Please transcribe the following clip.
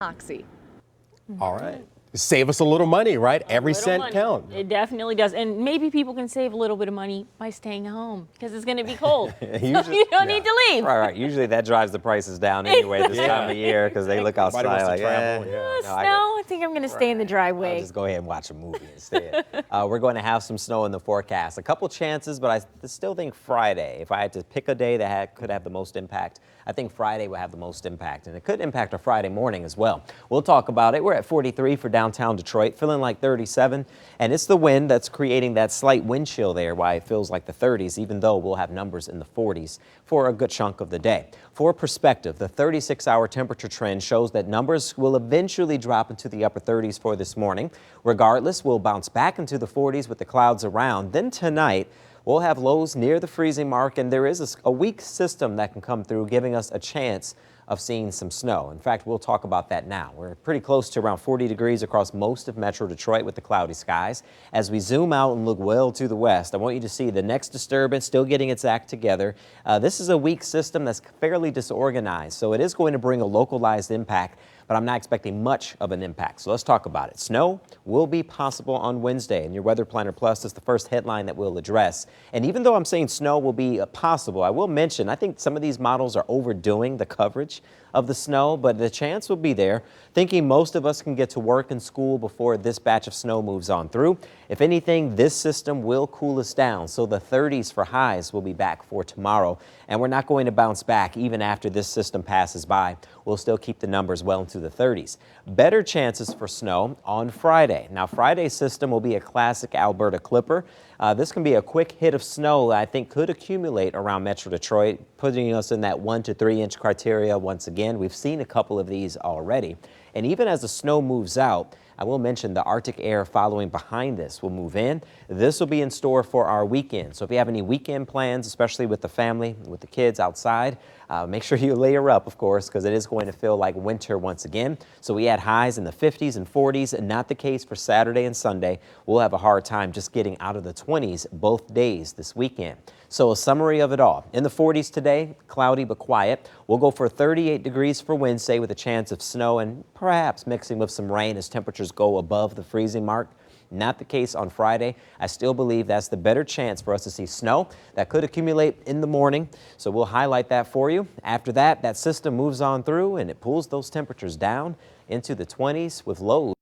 Oxy. All right. Save us a little money, right? Every cent money. count. It definitely does. And maybe people can save a little bit of money by staying home because it's going to be cold. So you don't need to leave. Right. Usually that drives the prices down anyway this time of year because they look outside Everybody wants like, to travel. no, Snow, I think I'm going to stay in the driveway. I'll just go ahead and watch a movie instead. We're going to have some snow in the forecast. A couple chances, but I still think Friday. If I had to pick a day that could have the most impact, I think Friday will have the most impact, and it could impact our Friday morning as well. We'll talk about it. We're at 43 for downtown Detroit, feeling like 37, and it's the wind that's creating that slight wind chill there, why it feels like the 30s, even though we'll have numbers in the 40s for a good chunk of the day. For perspective, the 36-hour temperature trend shows that numbers will eventually drop into the upper 30s for this morning. Regardless, we'll bounce back into the 40s with the clouds around. Then tonight, we'll have lows near the freezing mark, and there is a weak system that can come through, giving us a chance of seeing some snow. In fact, we'll talk about that now. We're pretty close to around 40 degrees across most of Metro Detroit with the cloudy skies. As we zoom out and look well to the west, I want you to see the next disturbance still getting its act together. This is a weak system that's fairly disorganized, so it is going to bring a localized impact, but I'm not expecting much of an impact. So let's talk about it. Snow will be possible on Wednesday, and your Weather Planner Plus is the first headline that we'll address. And even though I'm saying snow will be possible, I will mention I think some of these models are overdoing the coverage of the snow, but the chance will be there. Thinking most of us can get to work and school before this batch of snow moves on through. If anything, this system will cool us down, so the 30s for highs will be back for tomorrow, and we're not going to bounce back even after this system passes by. We'll still keep the numbers well into the 30s. Better chances for snow on Friday. Now, Friday's system will be a classic Alberta clipper. This can be a quick hit of snow that I think could accumulate around Metro Detroit, putting us in that 1 to 3 inch criteria once again. We've seen a couple of these already. And even as the snow moves out, I will mention the Arctic air following behind this will move in. This will be in store for our weekend. So if you have any weekend plans, especially with the family, with the kids outside, make sure you layer up, of course, because it is going to feel like winter once again. So we had highs in the 50s and 40s, and not the case for Saturday and Sunday. We'll have a hard time just getting out of the 20s both days this weekend. So a summary of it all. In the 40s today, cloudy but quiet. We'll go for 38 degrees for Wednesday with a chance of snow and perhaps mixing with some rain as temperatures go above the freezing mark. Not the case on Friday. I still believe that's the better chance for us to see snow that could accumulate in the morning. So we'll highlight that for you. After that, that system moves on through and it pulls those temperatures down into the 20s with lows